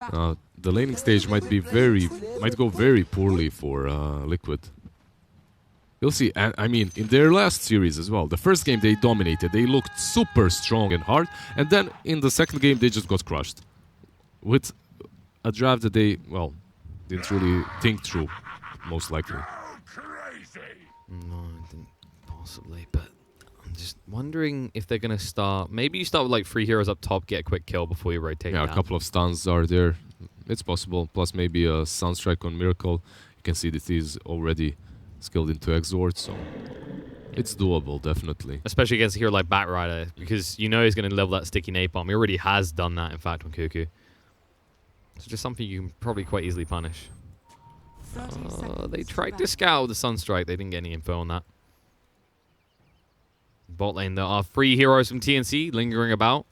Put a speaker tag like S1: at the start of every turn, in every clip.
S1: The laning stage might go very poorly for Liquid. You'll see. And I mean, in their last series as well, the first game they dominated. They looked super strong and hard, and then in the second game they just got crushed with a draft that they, well, didn't really think through, most likely.
S2: No, I didn't possibly, but I'm just wondering if they're going to start. Maybe you start with like 3 heroes up top, get a quick kill before you rotate down.
S1: A couple of stuns are there. It's possible. Plus maybe a Sunstrike on Miracle. You can see that he's already skilled into Exort, so it's doable, definitely.
S2: Especially against a hero like Batrider, because you know he's going to level that sticky napalm. He already has done that, in fact, on Cuckoo. It's just something you can probably quite easily punish. They tried to scout the Sunstrike. They didn't get any info on that. Bot lane, there are 3 heroes from TNC lingering about.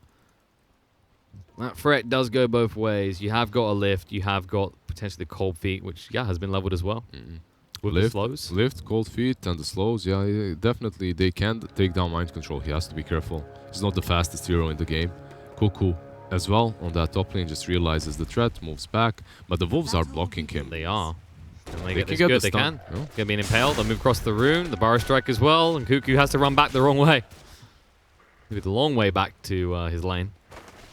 S2: That threat does go both ways. You have got a lift. You have got potentially the cold feet, which, yeah, has been leveled as well. With the slows.
S1: Lift, cold feet, and the slows. Yeah, definitely they can take down mind control. He has to be careful. He's not the fastest hero in the game. Cuckoo as well on that top lane just realizes the threat, moves back, but the wolves are blocking him.
S2: They are. Can they get this good? They can. No. Gonna be impaled. They'll move across the rune. The Bar Strike as well, and Cuckoo has to run back the wrong way. Maybe the long way back to his lane.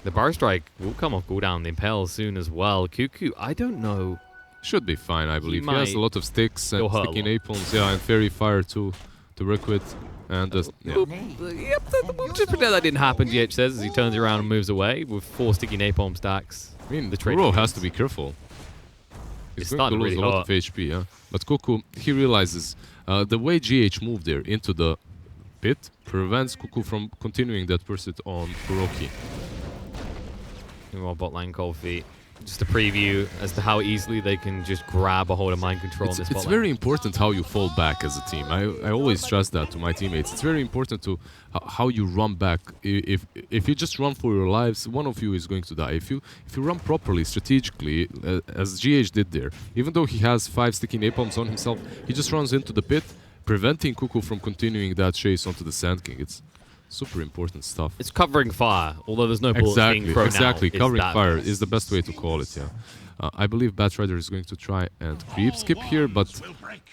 S2: The Bar Strike will come off cooldown. The impale soon as well. Cuckoo, I don't know.
S1: Should be fine, I believe. He has a lot of sticks and sticky napalms, yeah, and fairy fire to work with. And
S2: yep, just pretend that didn't happen. GH says as he turns around and moves away with 4 sticky napalm stacks.
S1: I mean, the Kuro has to be careful. He's going to lose a lot of HP, yeah. But Cuckoo, he realizes the way GH moved there into the pit prevents Cuckoo from continuing that pursuit on Kuroki.
S2: More bot lane cold feet. Just a preview as to how easily they can just grab a hold of mind control in this bot lane.
S1: It's very important how you fall back as a team. I always stress that to my teammates. It's very important to how you run back. If you just run for your lives, one of you is going to die. If you run properly, strategically, as GH did there, even though he has 5 sticky napalms on himself, he just runs into the pit, preventing Cuckoo from continuing that chase onto the Sand King. It's super important stuff.
S2: It's covering fire, although there's no bullets being thrown
S1: Exactly,
S2: out.
S1: Covering fire is the best way to call it, yeah. I believe Batrider is going to try and creep skip here, but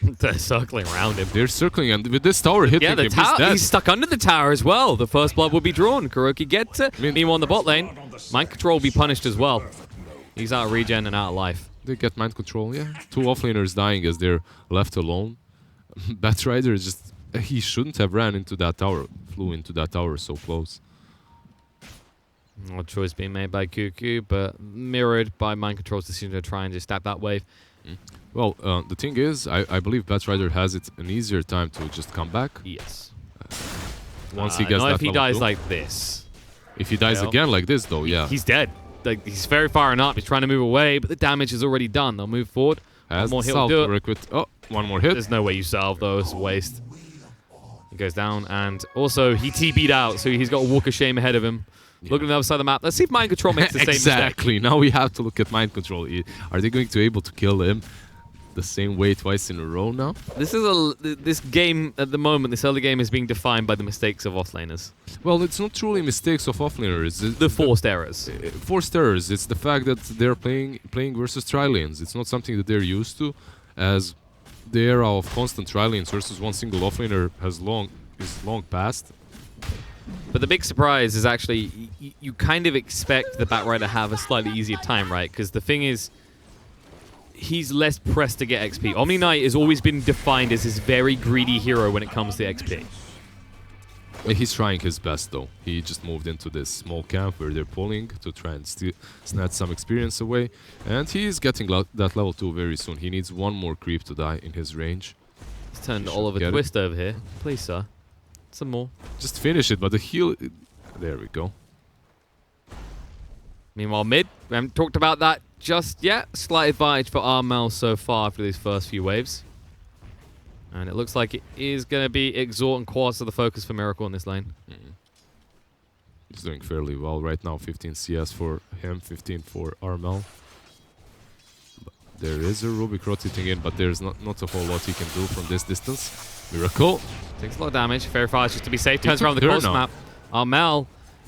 S2: they're circling around him.
S1: They're circling, and with this tower hitting him, he's dead.
S2: He's stuck under the tower as well. The first blood will be drawn. Kuroki gets it. Meanwhile, on the bot lane, mind control will be punished as well. He's out of regen and out of life.
S1: They get mind control, yeah. 2 offlaners dying as they're left alone. Batrider is just... He shouldn't have ran into that tower, flew into that tower so close.
S2: No choice being made by Cuckoo, but mirrored by Mind Control's decision to try and just stab that wave.
S1: Well, the thing is, I believe Batrider has an easier time to just come back.
S2: Yes.
S1: Once he gets that
S2: if he dies like this.
S1: If he dies again like this, though, yeah.
S2: He's dead. Like, he's very far enough. He's trying to move away, but the damage is already done. They'll move forward.
S1: One more hit
S2: will do it.
S1: Oh, one more hit.
S2: There's no way you salve those. Waste. He goes down, and also he TP'd out, so he's got a walk of shame ahead of him. Yeah. Look at the other side of the map. Let's see if Mind Control makes the same mistake.
S1: Exactly. Now we have to look at Mind Control. Are they going to be able to kill him the same way twice in a row now?
S2: This game at the moment, this early game is being defined by the mistakes of offlaners.
S1: Well, it's not truly mistakes of offlaners.
S2: The forced errors.
S1: Forced errors. It's the fact that they're playing versus tri-lanes. It's not something that they're used to, as the era of constant tri-lanes versus one single offlaner is long past.
S2: But the big surprise is actually you kind of expect the Batrider to have a slightly easier time, right? Because the thing is, he's less pressed to get XP. Omni Knight has always been defined as this very greedy hero when it comes to XP.
S1: He's trying his best, though. He just moved into this small camp where they're pulling to try and snatch some experience away. And he's getting that level 2 very soon. He needs one more creep to die in his range.
S2: Let's turn to Oliver Twist over here. Please, sir. Some more.
S1: Just finish it, but the heal... There we go.
S2: Meanwhile, mid. We haven't talked about that just yet. Slight advantage for Armel so far after these first few waves. And it looks like it is going to be Exort and Quartz are the focus for Miracle in this lane.
S1: He's doing fairly well right now. 15 CS for him, 15 for Armel. But there is a Rubik rotating in, but there's not a whole lot he can do from this distance. Miracle.
S2: Takes a lot of damage. Very fast just to be safe. Turns around the course map. Armel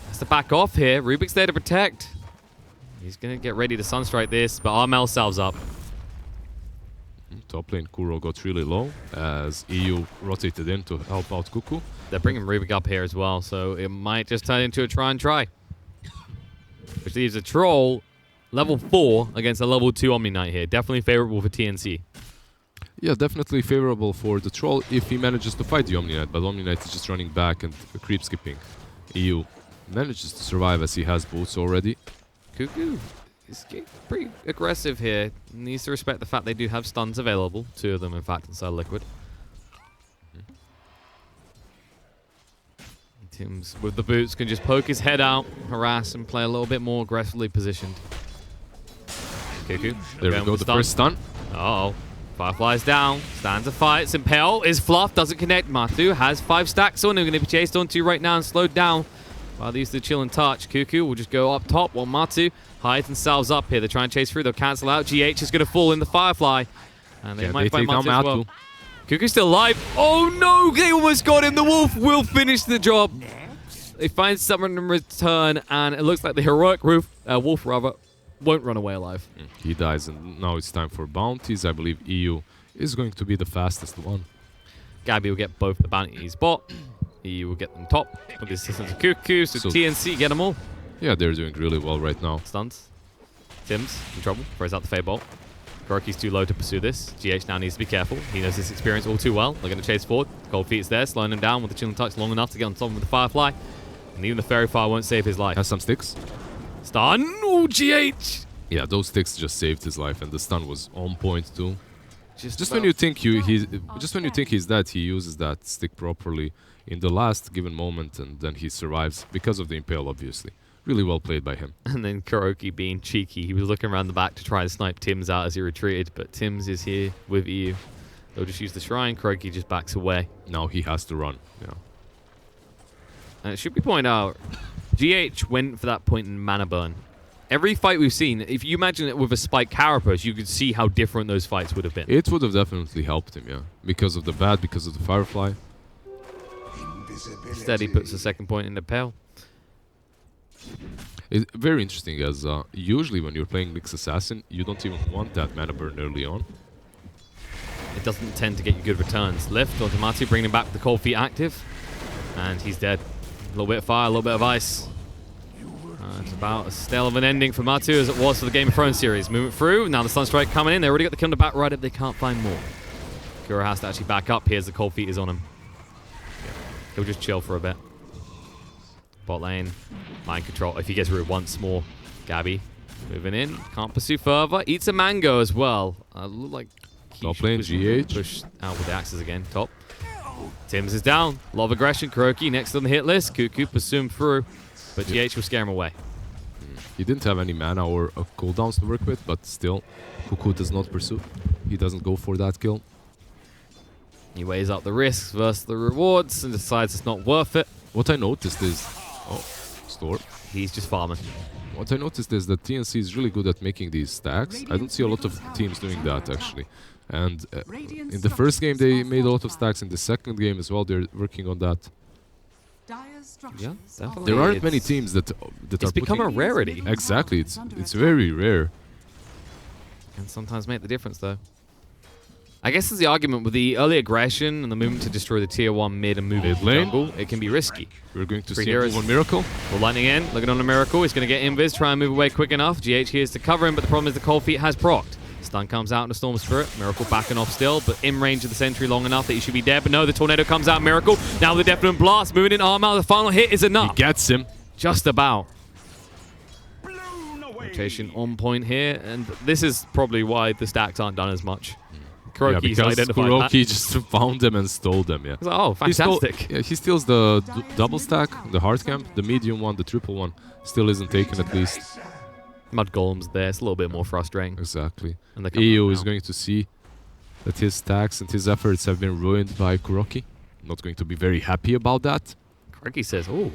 S2: has to back off here. Rubik's there to protect. He's going to get ready to Sunstrike this, but Armel salves up.
S1: Top lane, Kuro got really low as EU rotated in to help out Cuckoo.
S2: They're bringing Rubik up here as well, so it might just turn into a try and try. Which leaves a Troll level 4 against a level 2 Omni Knight here. Definitely favorable for TNC.
S1: Yeah, definitely favorable for the Troll if he manages to fight the Omni Knight, but Omni Knight is just running back and creep skipping. EU manages to survive as he has boots already.
S2: Cuckoo is pretty aggressive here. Needs to respect the fact they do have stuns available. 2 of them, in fact, inside Liquid. Tims with the boots can just poke his head out, harass, and play a little bit more aggressively positioned. Cuckoo.
S1: There we go, the first stun.
S2: Uh-oh. Firefly's down. Stands a fight. Impale is fluffed. Doesn't connect. Matu has 5 stacks on him. Going to be chased onto right now and slowed down. While these two chill and touch. Cuckoo will just go up top while Matu hides and salves up here. They're trying to chase through. They'll cancel out. GH is going to fall in the Firefly. And they might find Matu as well. Cuckoo's still alive. Oh no! They almost got him. The Wolf will finish the job. They find someone in return, and it looks like the heroic Wolf won't run away alive.
S1: He dies, and now it's time for bounties. I believe EU is going to be the fastest one.
S2: Gabby will get both the bounties bot. EU will get them top with the assistance of Cuckoo, so TNC get them all.
S1: Yeah, they're doing really well right now.
S2: Stuns. Tims in trouble. Throws out the Fade Bolt. Goroki's too low to pursue this. GH now needs to be careful. He knows this experience all too well. They're going to chase forward. Cold Feet's there, slowing him down with the chilling touch long enough to get on top of the Firefly. And even the Fairy Fire won't save his life.
S1: Has some sticks.
S2: Stun! Oh, GH!
S1: Yeah, those sticks just saved his life, and the stun was on point too. Just when you think he's dead, he uses that stick properly in the last given moment, and then he survives because of the impale, obviously. Really well played by him.
S2: And then Kuroki being cheeky, he was looking around the back to try and snipe Tims out as he retreated, but Tims is here with EU. They'll just use the shrine. Kuroki just backs away.
S1: Now he has to run. Yeah.
S2: And it should be pointed out, GH went for that point in mana burn. Every fight we've seen, if you imagine it with a Spike Carapace, you could see how different those fights would have been.
S1: It would have definitely helped him, yeah. Because of the bat, because of the Firefly.
S2: Instead, he puts the second point in the Pale.
S1: It's very interesting, as usually when you're playing Nyx Assassin, you don't even want that mana burn early on.
S2: It doesn't tend to get you good returns. Lift, automatically bringing him back with the Cold Feet active. And he's dead. A little bit of fire, a little bit of ice. It's about as stale of an ending for Matu as it was for the Game of Thrones series. Moving through, now the Sunstrike coming in. They already got the kill on the back right up. They can't find more. Kuro has to actually back up. Here's the Cold Feet is on him. He'll just chill for a bit. Bot lane, mind control. If he gets rid once more, Gabby moving in. Can't pursue further. Eats a mango as well. Look like
S1: top lane, GH.
S2: Push out with the axes again. Top. Tims is down. A lot of aggression. Kuroki next on the hit list. Cuckoo pursue him through. But GH will scare him away.
S1: He didn't have any mana or cooldowns to work with, but still, Cuckoo does not pursue. He doesn't go for that kill.
S2: He weighs out the risks versus the rewards and decides it's not worth it.
S1: What I noticed is... Oh, store.
S2: He's just farming.
S1: What I noticed is that TNC is really good at making these stacks. I don't see a lot of teams doing that, actually. And in the first game, they made a lot of stacks. In the second game as well, they're working on that.
S2: Yeah, definitely.
S1: There aren't many teams that
S2: it's become a rarity.
S1: Exactly, it's very rare.
S2: Can sometimes make the difference, though. I guess there's the argument with the early aggression and the movement to destroy the tier 1 mid and move into the jungle. It can be risky.
S1: We're going to see one Miracle.
S2: Well, lightning in, looking on a Miracle. He's going to get invis, try and move away quick enough. GH here is to cover him, but the problem is the Cold Feet has procced. Stun comes out in the Storm Spirit. Miracle backing off still, but in range of the sentry long enough that he should be dead. But no, the Tornado comes out. Miracle. Now the Deafening Blast moving in armor. The final hit is enough.
S1: He gets him.
S2: Just about. Rotation on point here, and this is probably why the stacks aren't done as much.
S1: Yeah, because Kuroki just found them and stole them, yeah.
S2: Like, oh, fantastic.
S1: He steals the double stack, the hard camp, the medium one, the triple one. Still isn't taken at least.
S2: Mud Golem's there. It's a little bit more frustrating.
S1: Exactly. And EU is going to see that his stacks and his efforts have been ruined by Kuroki. Not going to be very happy about that.
S2: Kuroki says, oh,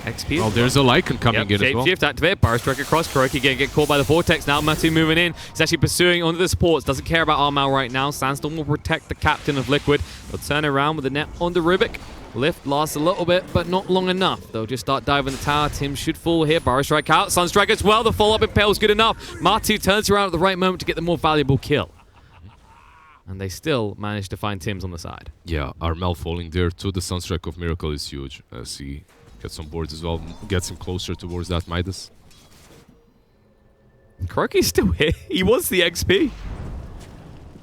S2: XP.
S1: Oh, there's a Lycan coming in as well.
S2: Shift activate, Burrow Strike across. Kuroki gonna get caught by the Vortex now. Matu moving in. He's actually pursuing onto the supports. Doesn't care about Armal right now. Sandstorm will protect the captain of Liquid. They'll turn around with the net onto Rubik. Lift lasts a little bit, but not long enough. They'll just start diving the tower. Tim should fall here. Barrow strike out. Sunstrike as well. The follow-up impale is good enough. Matu turns around at the right moment to get the more valuable kill. And they still manage to find Tim's on the side.
S1: Yeah, Armel falling there to the Sunstrike of Miracle is huge. As he gets on board as well, gets him closer towards that Midas.
S2: Kuroki's still here. He wants the XP.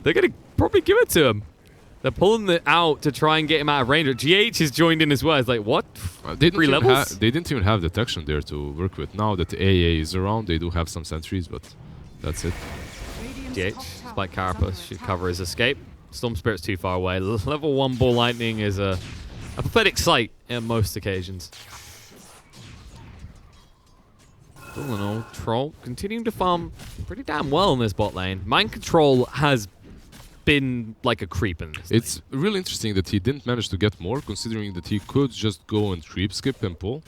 S2: They're going to probably give it to him. They're pulling it out to try and get him out of range. GH has joined in as well. It's like, what?
S1: They
S2: 3 levels?
S1: They didn't even have detection there to work with. Now that the AA is around, they do have some sentries, but that's it.
S2: GH, Spike Carapace should cover his escape. Storm Spirit's too far away. Level 1 Ball Lightning is a pathetic sight at most occasions. All in all, Troll continuing to farm pretty damn well in this bot lane. Mind Control has been like a creep in this.
S1: It's really interesting that he didn't manage to get more, considering that he could just go and creep, skip, and pull.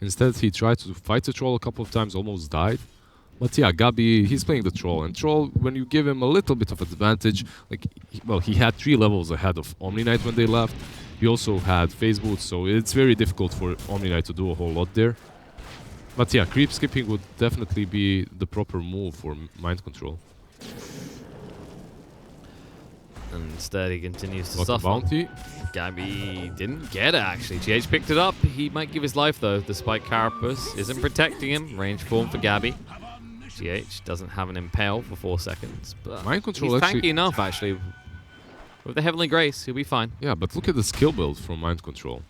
S1: Instead, he tried to fight the Troll a couple of times, almost died. But yeah, Gabi, he's playing the Troll. And Troll, when you give him a little bit of advantage, like, well, he had 3 levels ahead of Omni Knight when they left. He also had Phase Boots, so it's very difficult for Omni Knight to do a whole lot there. But yeah, creep skipping would definitely be the proper move for Mind Control.
S2: And instead, he continues to
S1: Got
S2: suffer.
S1: Bounty.
S2: Gabi didn't get it, actually. GH picked it up. He might give his life, though. The Spike Carapace isn't protecting him. Range form for Gabi. GH doesn't have an impale for 4 seconds. But
S1: Mind Control
S2: he's
S1: actually
S2: tanky enough, actually. With the Heavenly Grace, he'll be fine.
S1: Yeah, but look at the skill build from Mind Control.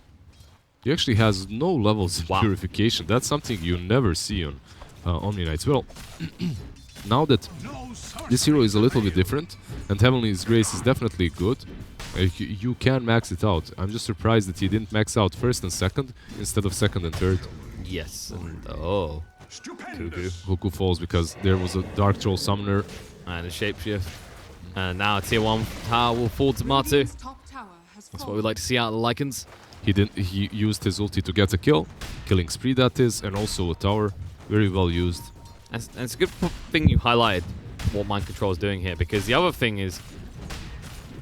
S1: He actually has no levels of purification. That's something you never see on Omni Knights. Well, now that this hero is a little bit different, and Heavenly's Grace is definitely good, you can max it out. I'm just surprised that he didn't max out first and second instead of second and third.
S2: Yes, and oh,
S1: Cuckoo falls because there was a Dark Troll Summoner.
S2: And a Shapeshift. And now a tier 1 tower will fall to Matu. That's what we like to see out of the Lycans.
S1: He used his ulti to get a kill, killing spree that is, and also a tower. Very well used.
S2: And it's a good thing you highlighted what Mind Control is doing here, because the other thing is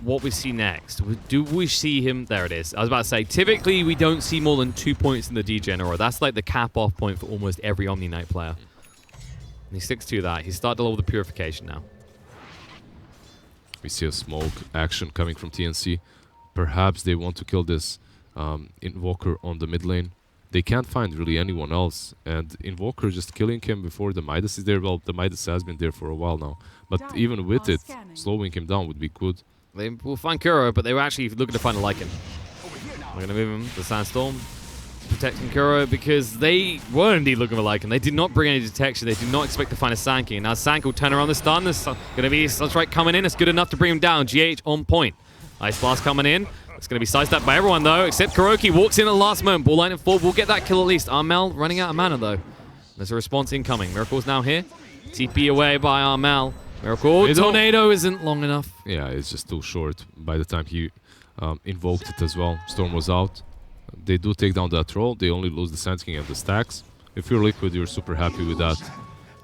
S2: what we see next. Do we see him? There it is. I was about to say, typically we don't see more than 2 points in the degen aura. That's like the cap-off point for almost every Omni Knight player. And he sticks to that. He's started to level the purification now.
S1: We see a smoke action coming from TNC. Perhaps they want to kill this Invoker on the mid lane. They can't find really anyone else, and Invoker just killing him before the Midas is there. Well, the Midas has been there for a while now, but even with it, slowing him down would be good.
S2: They will find Kuro, but they were actually looking to find a Lycan. We're going to move him to Sandstorm, protecting Kuro, because they were indeed looking for Lycan. They did not bring any detection. They did not expect to find a Sankey. And now Sank will turn around the stun. There's going to be Sunstrike coming in. It's good enough to bring him down. GH on point. Ice Blast coming in. It's going to be sized up by everyone, though, except Kuroki walks in at the last moment. Ball line and forward. We'll get that kill at least. Armel running out of mana, though. There's a response incoming. Miracle's now here. TP away by Armel. Miracle. Tornado isn't long enough.
S1: Yeah, it's just too short. By the time he invoked it as well, Storm was out. They do take down that troll. They only lose the Sand King and the stacks. If you're Liquid, you're super happy with that.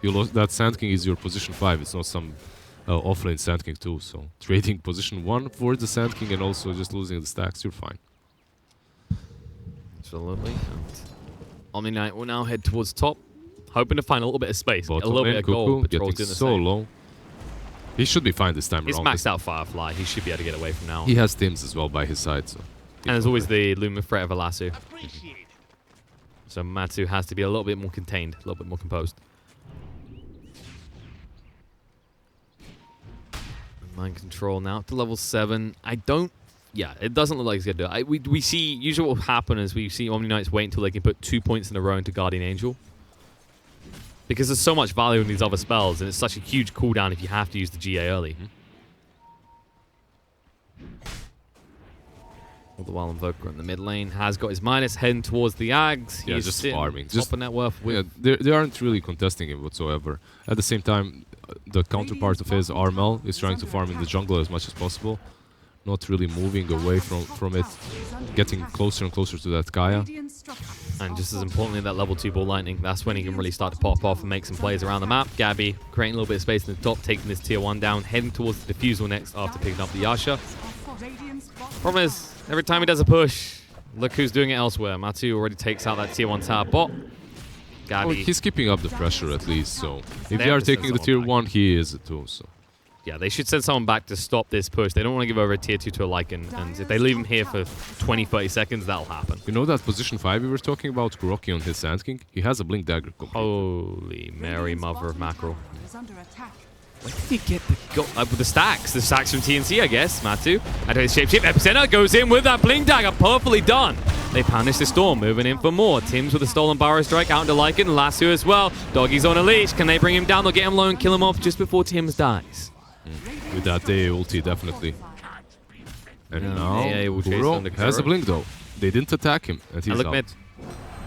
S1: You lost that Sand King is your position 5. It's not some offlane Sand King too. So trading position 1 for the Sand King and also just losing the stacks, you're fine.
S2: Absolutely. And Omni Knight will now head towards top, hoping to find a little bit of space,
S1: Bottom
S2: a little bit of gold.
S1: Getting so low. He should be fine this time
S2: around.
S1: He's
S2: maxed out Firefly. He should be able to get away from now.
S1: He has Tims as well by his side. So
S2: and there's always the Lumen threat of Alasu. So Matu has to be a little bit more contained, a little bit more composed. Mind Control now to level 7. Yeah, it doesn't look like he's going to do it. We see, usually what will happen is we see Omni Knights wait until they can put 2 points in a row into Guardian Angel. Because there's so much value in these other spells, and it's such a huge cooldown if you have to use the GA early. All the while Invoker in the mid lane has got his minus, heading towards the Ags.
S1: Yeah, just farming.
S2: Just net worth.
S1: Yeah, they aren't really contesting him whatsoever. At the same time, the counterpart of his, Armel, is trying to farm in the jungle as much as possible. Not really moving away from it, getting closer and closer to that Kaya.
S2: And just as importantly, that level 2 Ball Lightning, that's when he can really start to pop off and make some plays around the map. Gabi creating a little bit of space in the top, taking this tier 1 down, heading towards the Diffusal next after picking up the Yasha. Problem is, every time he does a push, Look who's doing it elsewhere. Matu already takes out that tier 1 tower bot. Gabby.
S1: Well, he's keeping up the pressure at least, so if they are taking the tier 1, he is it too. So.
S2: Yeah, they should send someone back to stop this push. They don't want to give over a tier 2 to a Lycan, and if they leave him here for 20, 30 seconds, that'll happen.
S1: You know that position 5 we were talking about, Kuroki on his Sand King? He has a Blink Dagger complete.
S2: Holy Mary, mother of mackerel. Where did he get the stacks? The stacks from TNC, I guess. Matu. I do his shapeshift. Epicenter goes in with that Blink Dagger. Perfectly done. They punish the Storm, moving in for more. Tim's with a stolen Burrow Strike out into Lycan. Lasso as well. Doggy's on a leash. Can they bring him down? They'll get him low and kill him off just before Tim's dies.
S1: With that day ulti, definitely. And now, Kuro has a Blink though. They didn't attack him, and he's out.
S2: Mid.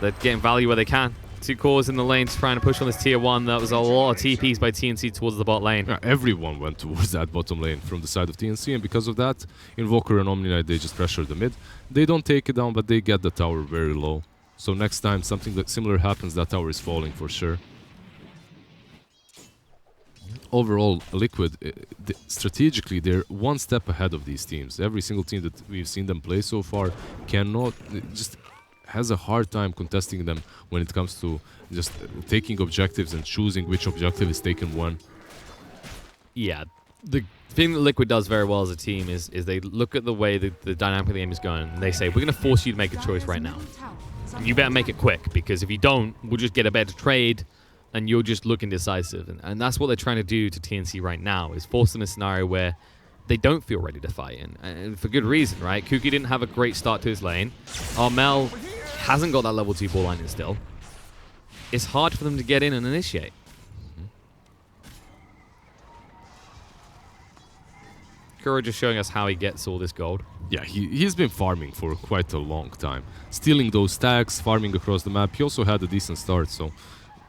S2: They're getting value where they can. 2 cores in the lane trying to push on this tier 1. That was a lot of TPs by TNC towards the bot lane.
S1: Yeah, everyone went towards that bottom lane from the side of TNC, and because of that, Invoker and Omni Knight, they just pressure the mid. They don't take it down, but they get the tower very low. So next time something that similar happens, that tower is falling for sure. Overall, Liquid, strategically, they're one step ahead of these teams. Every single team that we've seen them play so far cannot, just has a hard time contesting them when it comes to just taking objectives and choosing which objective is taken when.
S2: Yeah, the thing that Liquid does very well as a team is they look at the way the dynamic of the game is going, and they say, we're going to force you to make a choice right now. And you better make it quick, because if you don't, we'll just get a better trade, and you'll just look indecisive. And that's what they're trying to do to TNC right now, is force them a scenario where they don't feel ready to fight. And for good reason, right? Kuki didn't have a great start to his lane. Armel hasn't got that level 2 ball line in still. It's hard for them to get in and initiate. Kuro just showing us how he gets all this gold.
S1: Yeah, he's been farming for quite a long time. Stealing those stacks, farming across the map. He also had a decent start, so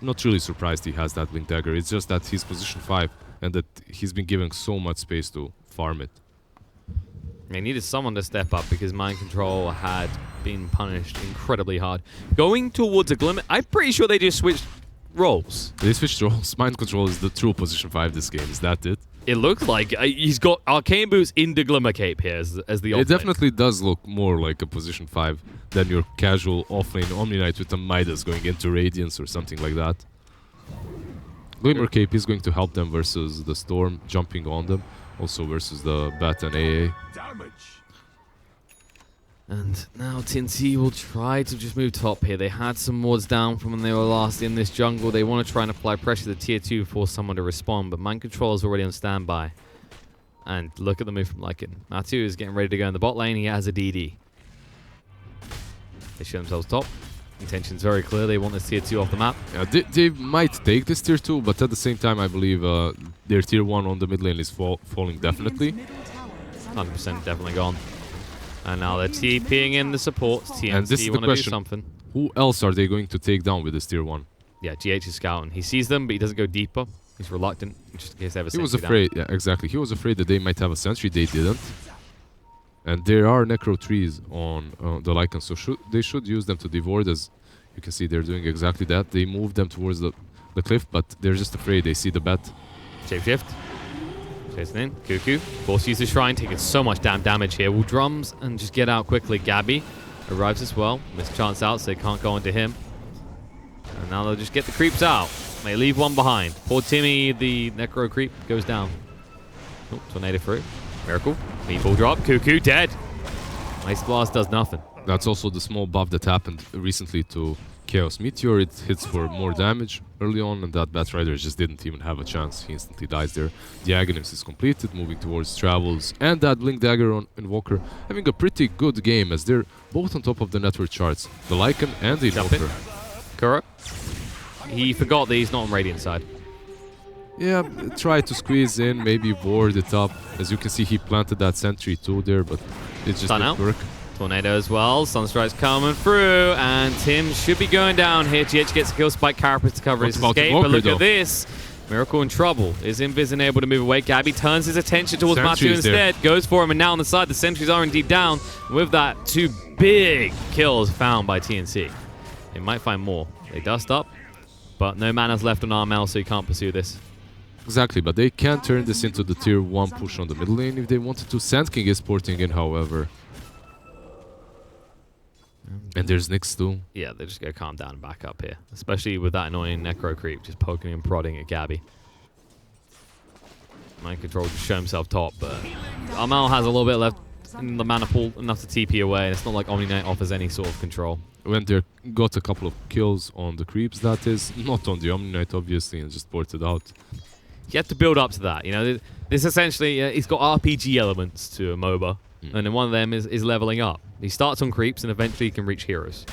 S1: not really surprised he has that Blink Dagger. It's just that he's position 5 and that he's been given so much space to farm it.
S2: They needed someone to step up because Mind Control had been punished incredibly hard. Going towards a Glimmer, I'm pretty sure they just switched roles.
S1: They switched roles. Mind Control is the true position 5 this game. Is that it?
S2: It looks like he's got Arcane Boots into Glimmer Cape here as the
S1: It definitely does look more like a position 5 than your casual offlane Omni Knight with a Midas going into Radiance or something like that. Glimmer Cape is going to help them versus the Storm jumping on them, also versus the Bat and AA.
S2: And now TNC will try to just move top here. They had some wards down from when they were last in this jungle. They want to try and apply pressure to tier 2 for someone to respond, but Mind Control is already on standby. And look at the move from Lycan. Matu is getting ready to go in the bot lane. He has a DD. They show themselves top. Intention's very clear. They want this tier 2 off the map.
S1: Yeah, they might take this tier 2, but at the same time, I believe their tier 1 on the mid lane is falling definitely.
S2: 100% definitely gone. And now they're TPing in the supports. TNC want to do something.
S1: Who else are they going to take down with this tier 1?
S2: Yeah, GH is scouting. He sees them, but he doesn't go deeper. He's reluctant, just in case they have a sentry.
S1: He was afraid, yeah, exactly. He was afraid that they might have a sentry. They didn't. And there are Necro trees on the Lycan, so they should use them to devour. As you can see, they're doing exactly that. They move them towards the cliff, but they're just afraid. They see the bat.
S2: Shapeshift. Chasing in. Cuckoo. Force uses Shrine, taking so much damn damage here. Will drums and just get out quickly. Gabby arrives as well. Missed chance out, so they can't go into him. And now they'll just get the creeps out. They leave one behind. Poor Timmy, the Necro creep, goes down. Oh, tornado through. Miracle. Meatball drop. Cuckoo dead. Ice Blast does nothing.
S1: That's also the small buff that happened recently to Chaos Meteor. It hits for more damage early on, and that Bat Rider just didn't even have a chance. He instantly dies there. The Aghanim's is completed, moving towards Travels, and that Blink Dagger on Invoker having a pretty good game as they're both on top of the network charts. The Lycan and the Invoker.
S2: Kuro. He forgot that he's not on Radiant side.
S1: Yeah, try to squeeze in, maybe ward it up. As you can see, he planted that sentry too there, but it just didn't work.
S2: Tornado as well. Sunstrike's coming through, and Tim should be going down here. GH gets a kill. Spike Carapace to cover his escape, but look at this. Miracle in trouble. Is Invis able to move away? Gabby turns his attention towards Matu instead. Goes for him, and now on the side, the sentries are indeed down. With that, 2 big kills found by TNC. They might find more. They dust up, but no mana's left on Armel, so he can't pursue this.
S1: Exactly, but they can turn this into the tier 1 push on the middle lane if they wanted to. Sand King is porting in, however. And there's Nyx too.
S2: Yeah, they're just going to calm down and back up here. Especially with that annoying Necro creep just poking and prodding at Gabby. Mind Control just show himself top, but Armel has a little bit left in the mana pool, enough to TP away. It's not like Omni Knight offers any sort of control.
S1: When they got a couple of kills on the creeps, that is, not on the Omni Knight obviously, and just ported out.
S2: You have to build up to that, you know. This essentially, it's got RPG elements to a MOBA, and then one of them is leveling up. He starts on creeps and eventually he can reach heroes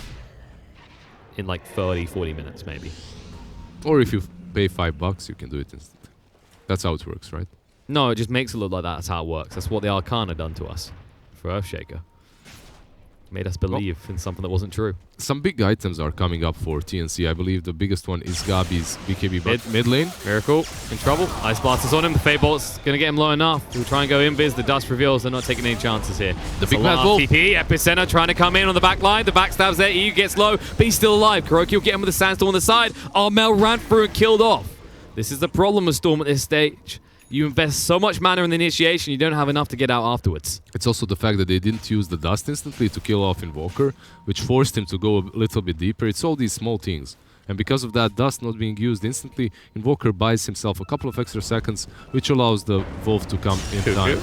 S2: in like 30, 40 minutes maybe.
S1: Or if you pay $5, you can do it instantly. That's how it works, right?
S2: No, it just makes it look like that's how it works. That's what the Arcana done to us for Earthshaker. Made us believe in something that wasn't true.
S1: Some big items are coming up for TNC. I believe the biggest one is Gabi's BKB mid lane.
S2: Miracle in trouble. Ice Blast is on him. The Fade Bolt's going to get him low enough. He'll try and go invis. The dust reveals. They're not taking any chances here.
S1: The big bad wolf.
S2: TP. Epicenter trying to come in on the back line. The backstab's there. EU gets low, but he's still alive. Kuroki will get him with the Sandstorm on the side. Armel ran through and killed off. This is the problem with Storm at this stage. You invest so much mana in the initiation, you don't have enough to get out afterwards.
S1: It's also the fact that they didn't use the dust instantly to kill off Invoker, which forced him to go a little bit deeper. It's all these small things. And because of that dust not being used instantly, Invoker buys himself a couple of extra seconds, which allows the Wolf to come in time.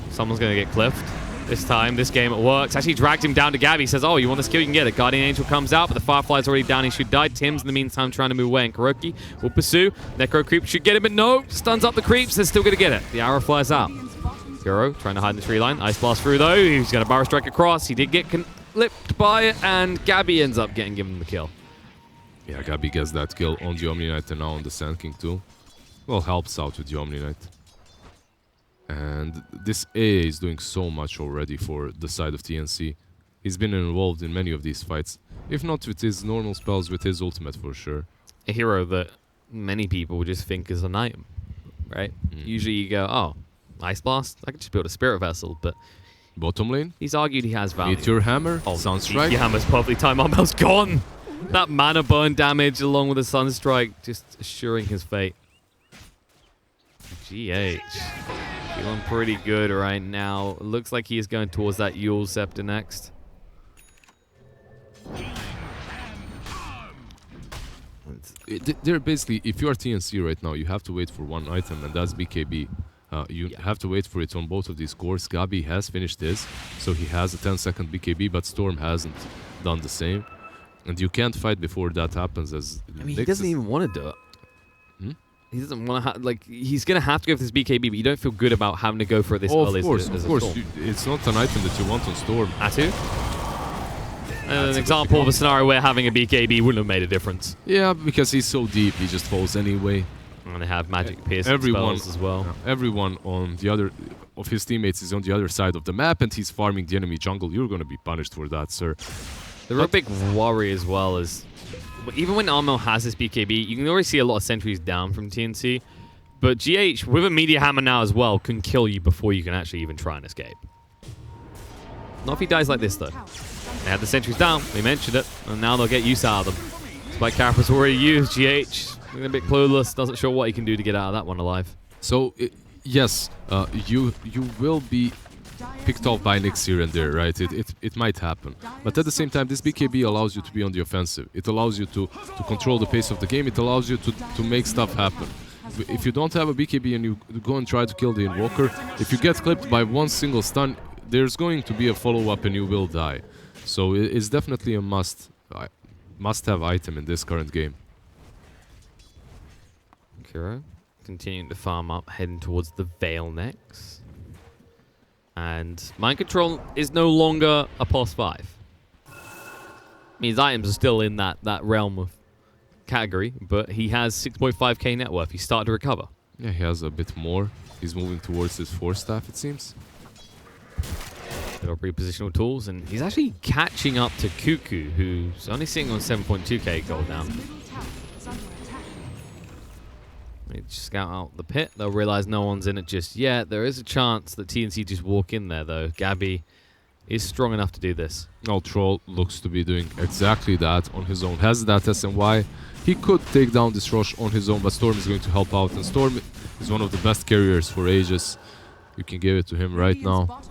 S2: Someone's going to get cliffed. This time, this game, it works. Actually dragged him down to Gabby. Says, oh, you want this kill, you can get it. Guardian Angel comes out, but the Firefly's already down. He should die. Tim's, in the meantime, trying to move away. And Kuroki will pursue. Necro Creep should get him, but no. Stuns up the creeps. They're still going to get it. The arrow flies out. Guro trying to hide in the tree line. Ice Blast through, though. He's going to Barrow Strike across. He did get clipped by it, and Gabby ends up getting given the kill.
S1: Yeah, Gabby gets that kill on the Omni Knight and now on the Sand King, too. Well, helps out with the Omni Knight. And this AA is doing so much already for the side of TNC. He's been involved in many of these fights. If not with his normal spells, with his ultimate for sure.
S2: A hero that many people just think is an item, right? Usually you go, oh, Ice Blast? I could just build a Spirit Vessel, but...
S1: Bottom lane?
S2: He's argued he has value.
S1: Meteor Hammer?
S2: Oh,
S1: Sunstrike?
S2: Meteor Hammer's perfectly timed. Armel's gone! That mana burn damage along with the Sunstrike just assuring his fate. GH. Feeling pretty good right now. Looks like he is going towards that Yule Scepter next.
S1: They're basically, if you are TNC right now, you have to wait for one item, and that's BKB. You have to wait for it on both of these cores. Gabi has finished this, so he has a 10-second BKB, but Storm hasn't done the same. And you can't fight before that happens. As
S2: I mean, he doesn't even want to do it. He doesn't want to like. He's gonna have to go for this BKB, but you don't feel good about having to go for it this early.
S1: Of course. It's not an item that you want on Storm.
S2: Atu? An example of a scenario where having a BKB wouldn't have made a difference.
S1: Yeah, because he's so deep, he just falls anyway.
S2: And they have magic piercing spells as well.
S1: Everyone on the other of his teammates is on the other side of the map, and he's farming the enemy jungle. You're gonna be punished for that, sir.
S2: The real big worry as well is, even when Armel has this BKB, you can already see a lot of sentries down from TNC. But GH, with a Meteor Hammer now as well, can kill you before you can actually even try and escape. Not if he dies like this, though. They had the sentries down, we mentioned it, and now they'll get use out of them. Spike Carapace already used, GH, a bit clueless, doesn't sure what he can do to get out of that one alive.
S1: So, yes, you will be picked off by Nyx here and there, right? It might happen. But at the same time, this BKB allows you to be on the offensive. It allows you to control the pace of the game. It allows you to make stuff happen. If you don't have a BKB and you go and try to kill the Invoker, if you get clipped by one single stun, there's going to be a follow-up and you will die. So it's definitely a must-have item in this current game.
S2: Kuro continuing to farm up, heading towards the Veil next. And Mind Control is no longer a +5. I mean, his items are still in that realm of category, but he has 6.5k net worth. He's started to recover.
S1: Yeah, he has a bit more. He's moving towards his 4-staff, it seems.
S2: Little repositional tools, and he's actually catching up to Cuckoo, who's only sitting on 7.2k gold now. They scout out the pit. They'll realize no one's in it just yet. There is a chance that TNC just walk in there, though. Gabby is strong enough to do this.
S1: Oh, Troll looks to be doing exactly that on his own. Has that SNY. He could take down this Rosh on his own, but Storm is going to help out. And Storm is one of the best carriers for Aegis. You can give it to him right now.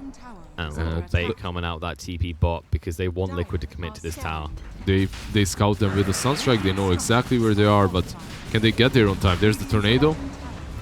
S2: And a little bait coming out that TP bot because they want Liquid to commit to this tower.
S1: They scout them with the Sunstrike. They know exactly where they are, but can they get there on time? There's the Tornado.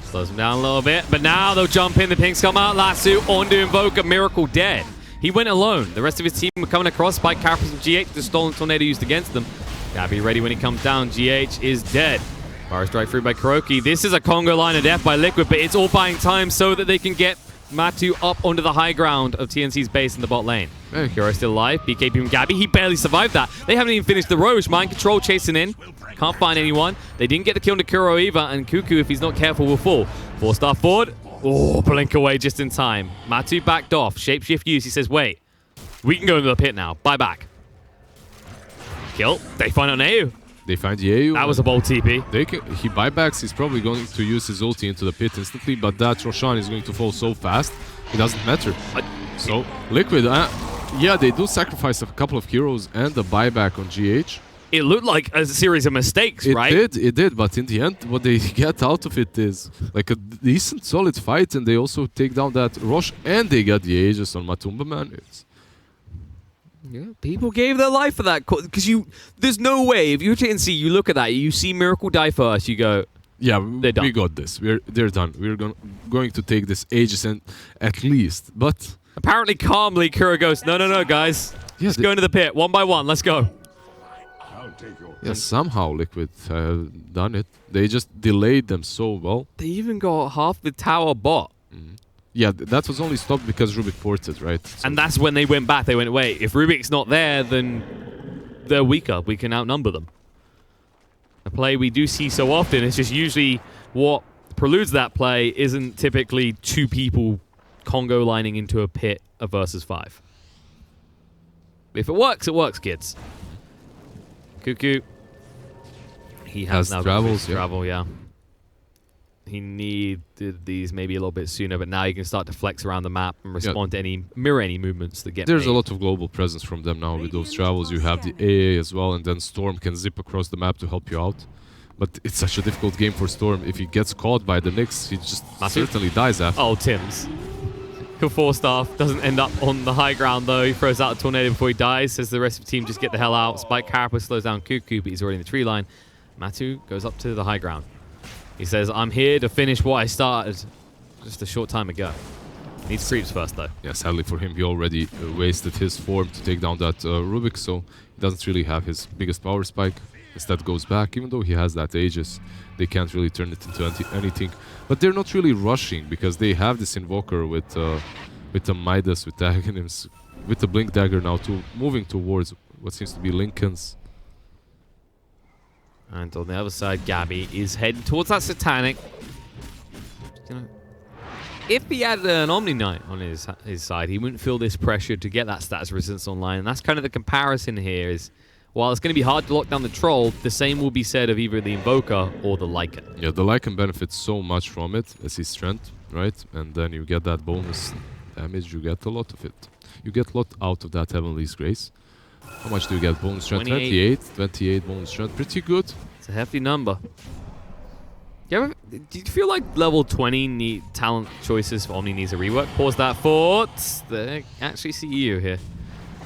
S2: Slows them down a little bit, but now they'll jump in. The pinks come out. Lasso onto Invoker. Miracle dead. He went alone. The rest of his team were coming across. Spike Carapace and GH. The stolen Tornado used against them. Gotta be ready when he comes down. GH is dead. Fire strike through by Kuroki. This is a Congo line of death by Liquid, but it's all buying time so that they can get Matu up onto the high ground of TNC's base in the bot lane. Kuro still alive. BKB from Gabby. He barely survived that. They haven't even finished the Roche. Mind Control chasing in. Can't find anyone. They didn't get the kill into Kuro either, and Cuckoo, if he's not careful, will fall. 4-star forward. Oh, blink away just in time. Matu backed off. Shapeshift use. He says, wait, we can go into the pit now. Bye back. Kill. They find an AU.
S1: They find the AU.
S2: That was a bold TP.
S1: He buybacks. He's probably going to use his ulti into the pit instantly, but that Roshan is going to fall so fast, it doesn't matter. So, Liquid, yeah, they do sacrifice a couple of heroes and a buyback on GH.
S2: It looked like a series of mistakes, right?
S1: It did, but in the end, what they get out of it is like a decent, solid fight, and they also take down that Roche, and they get the Aegis on Matumba, man.
S2: Yeah, people gave their life for that because there's no way if you're TNC, you look at that, you see Miracle die first, you go,
S1: yeah,
S2: they're done.
S1: We got this. They're done. We're going to take this Aegis and at least, but
S2: apparently calmly, Kuro goes, no, guys, let's go into the pit one by one. Let's go.
S1: Yeah, somehow Liquid done it. They just delayed them so well.
S2: They even got half the tower bot.
S1: Yeah, that was only stopped because Rubik ported, right? So
S2: and that's when they went back. They went, wait, if Rubik's not there, then they're weaker. We can outnumber them. A play we do see so often, it's just usually what preludes that play isn't typically two people Congo lining into a pit of versus 5. If it works, kids. Cuckoo. He has now
S1: travels,
S2: travel, yeah. He needed these maybe a little bit sooner, but now he can start to flex around the map and respond to mirror any movements that get
S1: There's
S2: made.
S1: a lot of global presence from them now with those travels. You have the AA as well, and then Storm can zip across the map to help you out. But it's such a difficult game for Storm. If he gets caught by the Nyx, he just certainly dies after.
S2: Oh, Tim's. He'll 4-star, doesn't end up on the high ground though. He throws out a Tornado before he dies, says the rest of the team just get the hell out. Spike Carapace slows down Cuckoo, but he's already in the tree line. Matu goes up to the high ground. He says, I'm here to finish what I started just a short time ago. Needs creeps first, though.
S1: Yeah, sadly for him, he already wasted his form to take down that Rubik, so he doesn't really have his biggest power spike. Instead goes back, even though he has that Aegis. They can't really turn it into anything. But they're not really rushing, because they have this Invoker with the Midas, with Aghanim's, with the Blink Dagger now, moving towards what seems to be Lincoln's.
S2: And on the other side, Gabby is heading towards that Satanic. You know, if he had an Omni Knight on his side, he wouldn't feel this pressure to get that status resistance online. And that's kind of the comparison here is, while it's going to be hard to lock down the Troll, the same will be said of either the Invoker or the Lycan.
S1: Yeah, the Lycan benefits so much from it as his strength, right? And then you get that bonus damage, you get a lot of it. You get a lot out of that Heavenly's Grace. How much do you get bonus strength? 28 bonus strength. Pretty good.
S2: It's a hefty number. Do you feel like level 20 talent choices for Omni needs a rework? Pause that for... They actually see you here.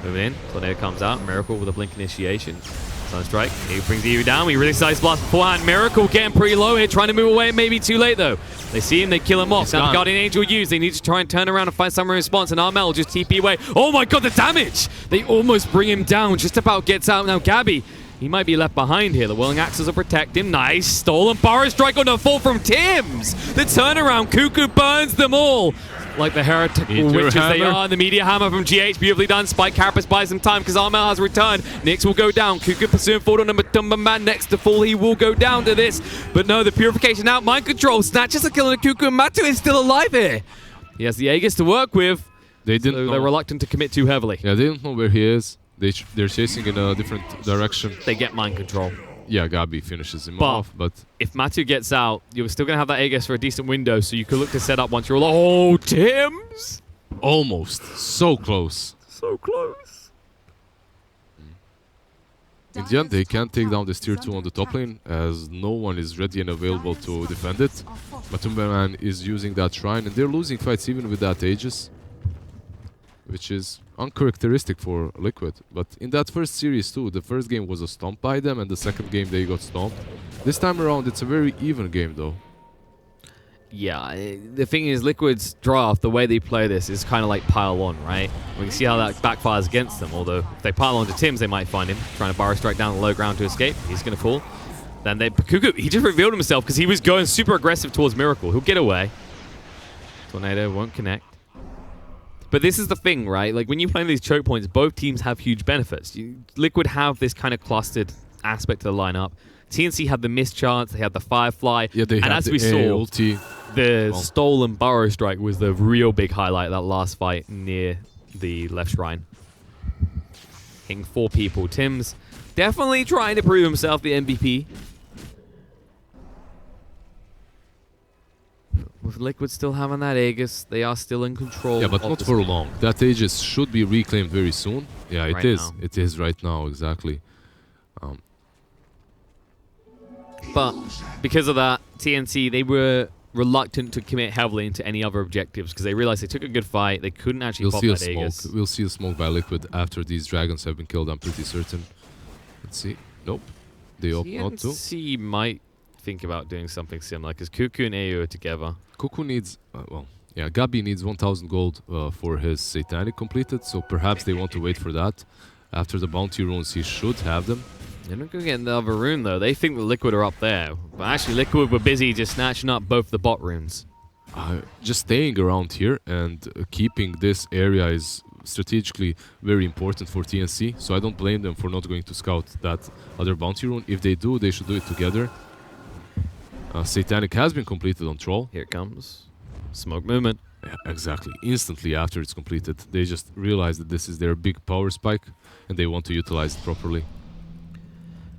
S2: Moving in. Tornado comes out. Miracle with a blink initiation. Sunstrike. He brings you down. We really size blast beforehand. Miracle getting pretty low here. Trying to move away. Maybe too late though. They see him. They kill him off. Now the Guardian Angel used. They need to try and turn around and find some response. And Armel just TP away. Oh my god, the damage! They almost bring him down. Just about gets out. Now Gabby, he might be left behind here. The Whirling Axes will protect him. Nice. Stolen Burrow Strike on the fall from Tim's. The turnaround. Cuckoo burns them all. Like the heretical witches they are. The Meteor Hammer from GH, beautifully done. Spike Carapace buys some time because Armel has returned. Nyx will go down. Cuckoo pursuing forward on the Matumba man. Next to fall, he will go down to this. But no, the Purification out. Mind Control snatches a kill on the Cuckoo, and Matu is still alive here. He has the Aegis to work with.
S1: They're
S2: reluctant to commit too heavily.
S1: Yeah, they don't know where he is. They're chasing in a different direction.
S2: They get Mind Control.
S1: Yeah, Gabi finishes him off, but...
S2: if Matu gets out, you're still going to have that Aegis for a decent window, so you could look to set up once you're all... Oh, Tim's!
S1: Almost. So close.
S2: So close.
S1: In the end, they can't take down this tier 2 on the top lane, as no one is ready and available to defend it. Matumba Man is using that shrine, and they're losing fights even with that Aegis. which is uncharacteristic for Liquid. But in that first series too, the first game was a stomp by them, and the second game they got stomped. This time around, it's a very even game though.
S2: Yeah, the thing is, Liquid's draft, the way they play this, is kind of like pile on, right? We can see how that backfires against them, although if they pile on to Tim's, they might find him, trying to Burrow Strike down the low ground to escape. He's going to fall. Then Cuckoo, he just revealed himself because he was going super aggressive towards Miracle. He'll get away. Tornado won't connect. But this is the thing, right? Like, when you play these choke points, both teams have huge benefits. Liquid have this kind of clustered aspect to the lineup. TNC had the missed chance, they had the Firefly,
S1: yeah,
S2: and as we saw,
S1: ulti.
S2: The stolen Burrow Strike was the real big highlight of that last fight near the left shrine. Hitting 4 people. Tim's definitely trying to prove himself the MVP. With Liquid still having that Aegis, they are still in control.
S1: Yeah, but not for long. That Aegis should be reclaimed very soon. Yeah, it is. It is right now, exactly.
S2: But because of that, TNC, they were reluctant to commit heavily into any other objectives because they realized they took a good fight. They couldn't actually pop that Aegis.
S1: We'll see a smoke by Liquid after these dragons have been killed, I'm pretty certain. Let's see. Nope. They opt not to.
S2: TNC might think about doing something similar because Cuckoo and AU are together.
S1: Cuckoo needs, Gabi needs 1,000 gold for his Satanic completed, so perhaps they want to wait for that. After the bounty runes, he should have them.
S2: They're not going to get the other rune, though. They think the Liquid are up there. But actually, Liquid were busy just snatching up both the bot runes.
S1: Just staying around here and keeping this area is strategically very important for TNC. So I don't blame them for not going to scout that other bounty rune. If they do, they should do it together. Satanic has been completed on Troll.
S2: Here it comes. Smoke movement.
S1: Yeah, exactly. Instantly after it's completed, they just realize that this is their big power spike and they want to utilize it properly.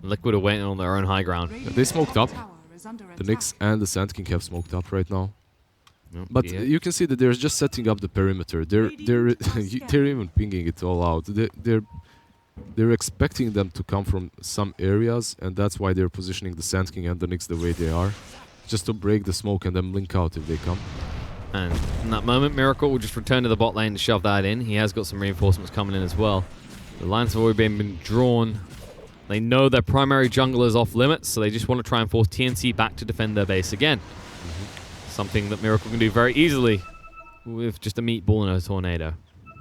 S2: Liquid are waiting on their own high ground.
S1: They smoked up. The Nyx and the Sand King have smoked up right now. But you can see that they're just setting up the perimeter. They're even pinging it all out. They're expecting them to come from some areas, and that's why they're positioning the Sand King and the Nyx the way they are, just to break the smoke and then blink out if they come.
S2: And in that moment, Miracle will just return to the bot lane to shove that in. He has got some reinforcements coming in as well. The lines have already been drawn. They know their primary jungler is off limits, so they just want to try and force TNC back to defend their base again. Something that Miracle can do very easily with just a meatball and a tornado.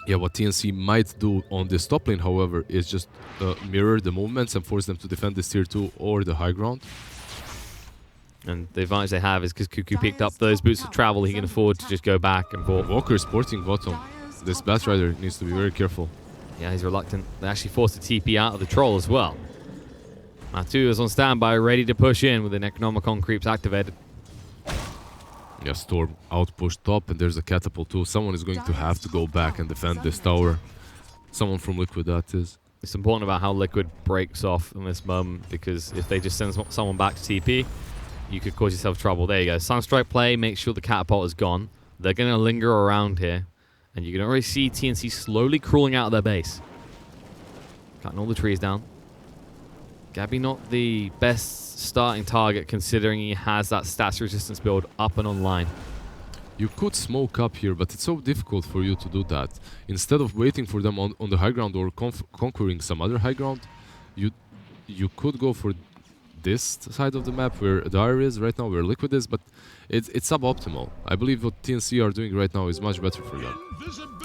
S1: Yeah, what TNC might do on this top lane, however, is just mirror the movements and force them to defend this tier 2 or the high ground.
S2: And the advantage they have is because Cuckoo picked up those boots of travel, he can afford to just go back and forth.
S1: Walker sporting bottom. This Batrider needs to be very careful.
S2: Yeah, he's reluctant. They actually forced the TP out of the troll as well. Matu is on standby, ready to push in with the Necronomicon creeps activated.
S1: Yeah, Storm outpushed top, and there's a catapult too. Someone is going to have to go back and defend this tower. Someone from Liquid, that is.
S2: It's important about how Liquid breaks off in this moment, because if they just send someone back to TP, you could cause yourself trouble. There you go. Sunstrike play, make sure the catapult is gone. They're going to linger around here, and you can already see TNC slowly crawling out of their base. Cutting all the trees down. Gabi not the best starting target considering he has that stats resistance build up and online.
S1: You could smoke up here, but it's so difficult for you to do that. Instead of waiting for them on the high ground or conquering some other high ground, you could go for this side of the map where Dire is right now, where Liquid is, but it's suboptimal. I believe what TNC are doing right now is much better for them.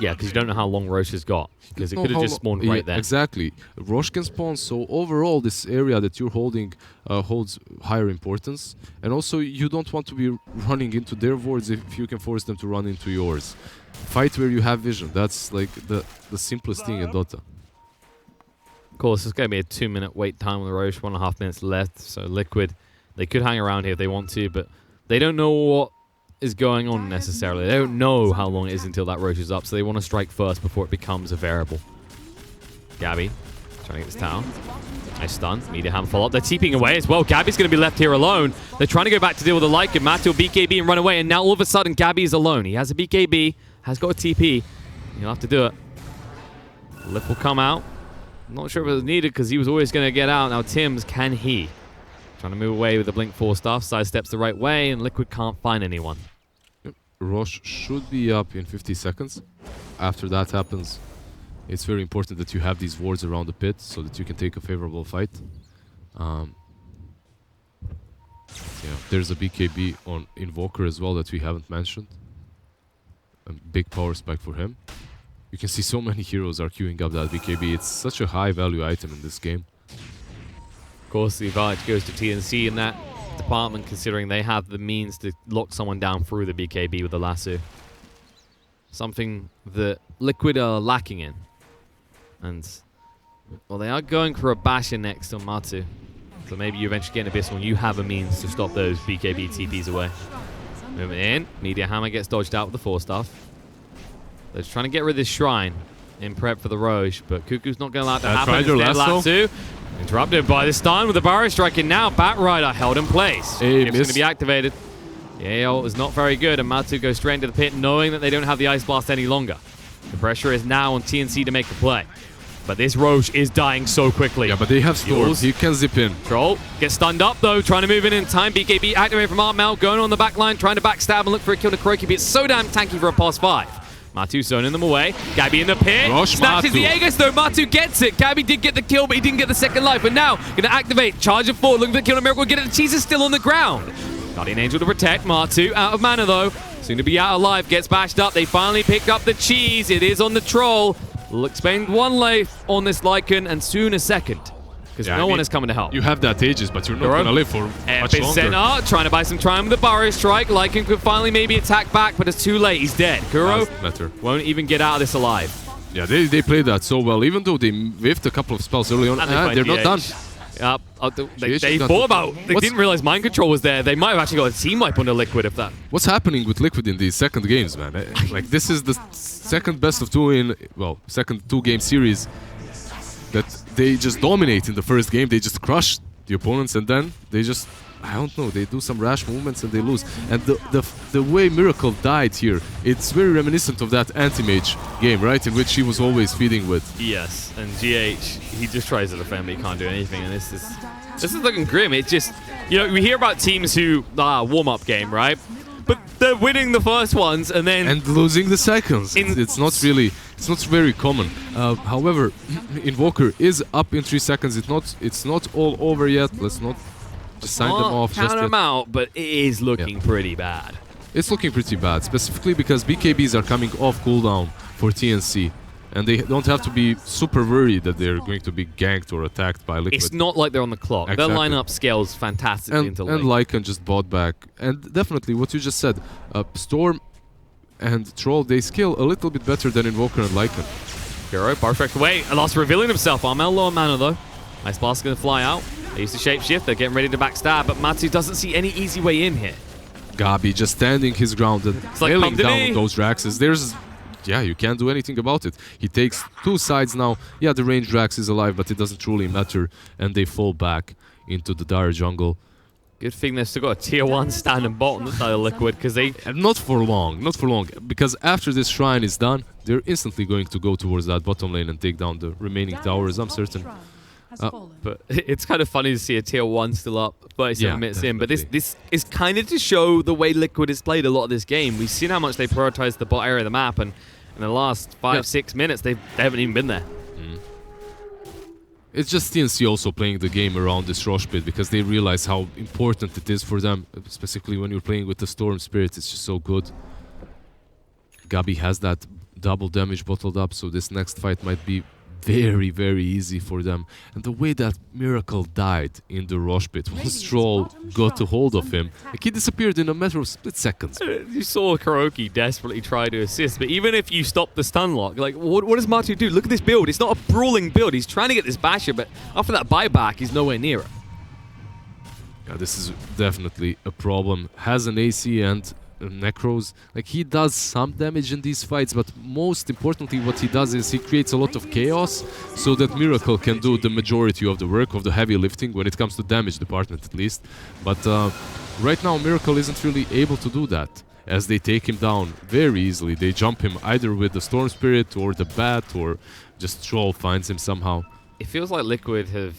S2: Yeah, because you don't know how long Roche has got, because it could have just spawned right there.
S1: Exactly. Roche can spawn, so overall this area that you're holding holds higher importance. And also you don't want to be running into their wards if you can force them to run into yours. Fight where you have vision. That's like the simplest thing in Dota.
S2: Of course, it's going to be a 2-minute wait time on the Roche, 1.5 minutes left. So Liquid, they could hang around here if they want to, but they don't know what is going on necessarily. They don't know how long it is until that Roche is up, so they want to strike first before it becomes a variable. Gabi trying to get this tower. Nice stun. Media Ham follow up. They're TPing away as well. Gabi's going to be left here alone. They're trying to go back to deal with the Lycan. Matt will BKB and run away, and now all of a sudden Gabi is alone. He has a BKB, has got a TP. He'll have to do it. Lip will come out. I'm not sure if it was needed because he was always going to get out. Now Tim's, can he? Trying to move away with the Blink 4 stuff. Sidesteps the right way, and Liquid can't find anyone.
S1: Roche should be up in 50 seconds. after that happens, it's very important that you have these wards around the pit so that you can take a favorable fight. Yeah, there's a BKB on Invoker as well that we haven't mentioned. A big power spike for him. You can see so many heroes are queuing up that BKB. It's such a high value item in this game.
S2: Of course, the advantage goes to TNC in that department, considering they have the means to lock someone down through the BKB with the lasso. Something that Liquid are lacking in. And, well, they are going for a basher next on Matu. So maybe you eventually get an Abyss when you have a means to stop those BKB TPs away. Moving in, Media Hammer gets dodged out with the 4-staff. They're just trying to get rid of this shrine in prep for the Roche, but Cuckoo's not going to allow that to happen. Instead, lasso. Interrupted by the stun with the Barrow striking now. Batrider held in place. It's going to be activated. The AO is not very good, and Matu goes straight into the pit knowing that they don't have the Ice Blast any longer. The pressure is now on TNC to make a play. But this Roche is dying so quickly.
S1: Yeah, but they have Storm. He can zip in.
S2: Troll gets stunned up, though, trying to move in time. BKB activated from Artmel, going on the back line, trying to backstab and look for a kill to Kuroki, but it's so damn tanky for a past 5. Matu zoning them away. Gabby in the pit. Snatches the Aegis, though. Matu gets it. Gabby did get the kill, but he didn't get the second life. But now, going to activate. Charge of 4. Looking for the kill on Miracle. Get it. The cheese is still on the ground. Guardian Angel to protect. Matu out of mana, though. Soon to be out alive. Gets bashed up. They finally picked up the cheese. It is on the Troll. We'll expend one life on this Lycan and soon a second. Because no one is coming to help.
S1: You have that Aegis, but you're not going to live for much longer.
S2: Center, trying to buy some time with the Barrow strike. Lycan could finally maybe attack back, but it's too late. He's dead. Kuro won't even get out of this alive.
S1: Yeah, they played that so well. Even though they whiffed a couple of spells early on, they're not done.
S2: They thought about... They didn't realize Mind Control was there. They might have actually got a team wipe on the Liquid if that...
S1: What's happening with Liquid in these second games, man? Like, this is the second best of 2 in... Well, second 2-game series that they just dominate in the first game. They just crush the opponents, and then they just... I don't know, they do some rash movements and they lose. And the way Miracle died here, it's very reminiscent of that anti-mage game, right? In which he was always feeding with.
S2: Yes, and GH, he just tries to defend, but he can't do anything. And this is looking grim. It's just, you know, we hear about teams who, warm-up game, right? But they're winning the first ones and then...
S1: And losing the seconds. It's not very common. However, Invoker is up in 3 seconds. It's not all over yet. Let's not... sign them off.
S2: Count them out, but it is looking pretty bad.
S1: It's looking pretty bad, specifically because BKBs are coming off cooldown for TNC, and they don't have to be super worried that they're going to be ganked or attacked by Liquid.
S2: It's not like they're on the clock.
S1: Exactly.
S2: Their lineup scales fantastically into late.
S1: And Lycan just bought back. And definitely what you just said, Storm and Troll, they scale a little bit better than Invoker and Lycan.
S2: Hero, perfect away. Lost revealing himself. Armel low on mana though. Ice Blast going to fly out. They use the shapeshift, they're getting ready to backstab, but Matu doesn't see any easy way in here.
S1: Gabi just standing his ground and nailing down those Draxes. Yeah, you can't do anything about it. He takes 2 sides now. Yeah, the range Drax is alive, but it doesn't truly matter. And they fall back into the dire jungle.
S2: Good thing they've still got a tier 1 standing bottom side of Liquid, because they...
S1: Not for long, because after this shrine is done, they're instantly going to go towards that bottom lane and take down the remaining towers, I'm certain.
S2: But it's kind of funny to see a tier 1 still up 37 minutes in. But this is kind of to show the way Liquid has played a lot of this game. We've seen how much they prioritize the bot area of the map, and in the last 5-6 minutes, they haven't even been there.
S1: It's just TNC also playing the game around this Rosh pit because they realize how important it is for them, specifically when you're playing with the Storm Spirit. It's just so good. Gabi has that double damage bottled up, so this next fight might be very, very easy for them. And the way that Miracle died in the Rosh pit, once Troll got a hold of him, like he disappeared in a matter of split seconds.
S2: You saw Kuroki desperately try to assist, but even if you stop the stun lock, like what does Matu do? Look at this build. It's not a brawling build. He's trying to get this basher, but after that buyback, he's nowhere near it.
S1: Yeah, this is definitely a problem. Has an AC and Necros. Like, he does some damage in these fights, but most importantly what he does is he creates a lot of chaos so that Miracle can do the majority of the work, of the heavy lifting, when it comes to damage department at least. But right now Miracle isn't really able to do that, as they take him down very easily. They jump him either with the Storm Spirit or the Bat, or just Troll finds him somehow.
S2: It feels like Liquid have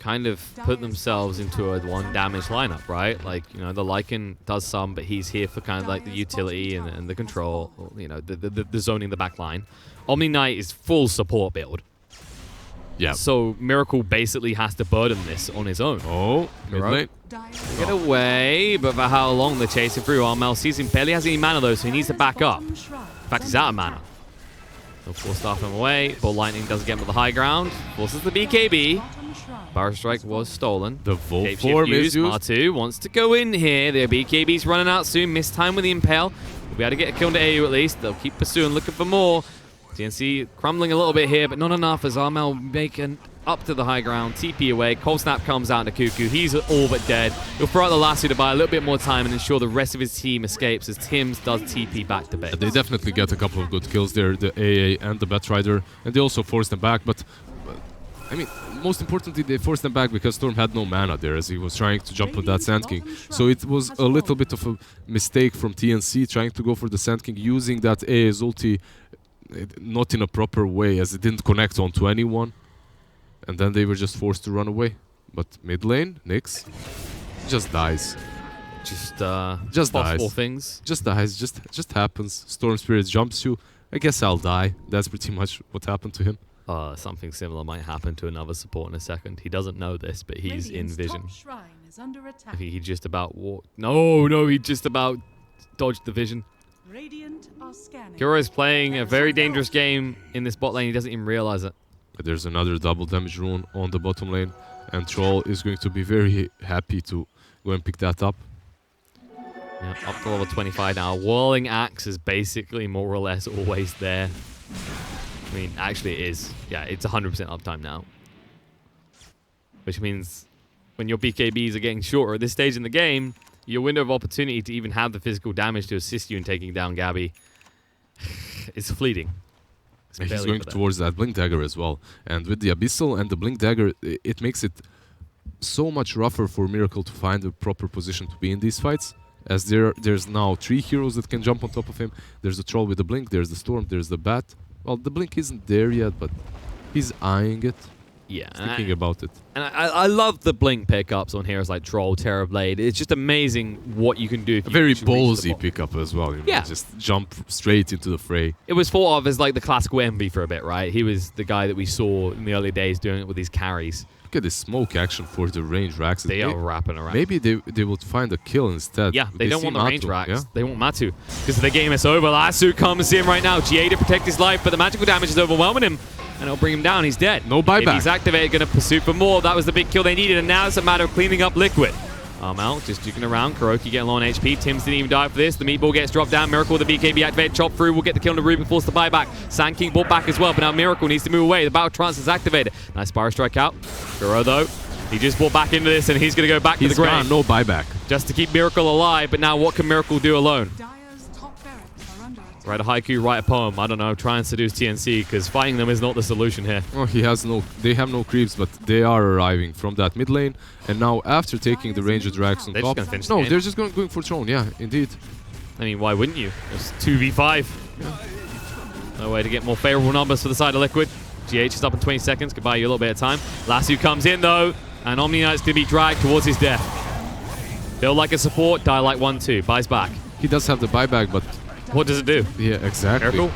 S2: kind of put themselves into a 1 damage lineup, right? Like, you know, the Lycan does some, but he's here for kind of like the utility and the control, you know, the zoning the back line. Omni Knight is full support build.
S1: Yeah.
S2: So Miracle basically has to burden this on his own.
S1: Oh, mid lane.
S2: Get away, but for how long they're chasing through. Armel sees him, barely has any mana though, so he needs to back up. In fact, he's out of mana. They'll force staff him away. Ball Lightning doesn't get him to the high ground. Forces the BKB. Barrow Strike was stolen.
S1: The Volt form is used.
S2: Matu wants to go in here. Their BKB's running out soon. Missed time with the Impale. We'll be able to get a kill into AU at least. They'll keep pursuing, looking for more. TNC crumbling a little bit here, but not enough as Armel making up to the high ground. TP away. Cold Snap comes out to Cuckoo. He's all but dead. He'll throw out the Lasso to buy a little bit more time and ensure the rest of his team escapes as Tims does TP back to base.
S1: They definitely get a couple of good kills there, the AA and the Batrider, and they also force them back, but I mean, most importantly, they forced them back because Storm had no mana there as he was trying to jump on that Sand King. So it was a little bit of a mistake from TNC trying to go for the Sand King, using that AA's ulti not in a proper way as it didn't connect onto anyone. And then they were just forced to run away. But mid lane, Nyx, just dies.
S2: Just
S1: dies.
S2: Things.
S1: Just dies, just happens. Storm Spirit jumps you. I guess I'll die. That's pretty much what happened to him.
S2: Something similar might happen to another support in a second. He doesn't know this, but he's in vision. He just about walked. No, he just about dodged the vision. Kuro is playing a very dangerous game in this bot lane. He doesn't even realize it.
S1: There's another double damage rune on the bottom lane, and Troll is going to be very happy to go and pick that up.
S2: Yeah, up to level 25 now. Whirling Axe is basically more or less always there. I mean, actually it is. Yeah, it's 100% uptime now. Which means when your BKBs are getting shorter at this stage in the game, your window of opportunity to even have the physical damage to assist you in taking down Gabby is fleeting.
S1: He's going towards that Blink Dagger as well. And with the Abyssal and the Blink Dagger, it makes it so much rougher for Miracle to find a proper position to be in these fights. As there's now 3 heroes that can jump on top of him. There's the Troll with the Blink, there's the Storm, there's the Bat. Well, the Blink isn't there yet, but he's eyeing it.
S2: Yeah,
S1: thinking about it.
S2: And I love the Blink pickups on heroes like Troll, Terrorblade. It's just amazing what you can do. If
S1: a very ballsy pickup as well. You know, just jump straight into the fray.
S2: It was thought of as like the classical Envy for a bit, right? He was the guy that we saw in the early days doing it with these carries.
S1: Look at this smoke action for the range racks.
S2: They are wrapping around.
S1: Maybe they would find a kill instead.
S2: Yeah, they don't want the range racks. Yeah? They want Matu. Because the game is over. Lasso comes in right now. GA to protect his life, but the magical damage is overwhelming him. And it'll bring him down. He's dead.
S1: No buyback.
S2: If he's activated, going to pursue for more. That was the big kill they needed, and now it's a matter of cleaning up Liquid. Armel just juking around. Kuroki getting low on HP. Tims didn't even die for this. The meatball gets dropped down. Miracle with the BKB activated. Chop through. Will get the kill on the Ruben. Force the buyback. Sand King brought back as well, but now Miracle needs to move away. The Battle Trance is activated. Nice Spyro Strike out. Kuro, though, he just brought back into this, and he's going to go back to the grave.
S1: No buyback.
S2: Just to keep Miracle alive, but now what can Miracle do alone? Write a haiku, write a poem. I don't know. Try and seduce TNC because fighting them is not the solution here.
S1: Oh, they have no creeps, but they are arriving from that mid lane. And now, after taking the Ranger Drags on top, they're just going for Throne. Yeah, indeed.
S2: I mean, why wouldn't you? It's 2v5. Yeah. No way to get more favorable numbers for the side of Liquid. GH is up in 20 seconds. Could buy you a little bit of time. Lasso comes in though, and Omni Knight's going to be dragged towards his death. Build like a support, die like 1-2. Buys back.
S1: He does have the buyback, but
S2: what does it do?
S1: Yeah, exactly.
S2: Miracle.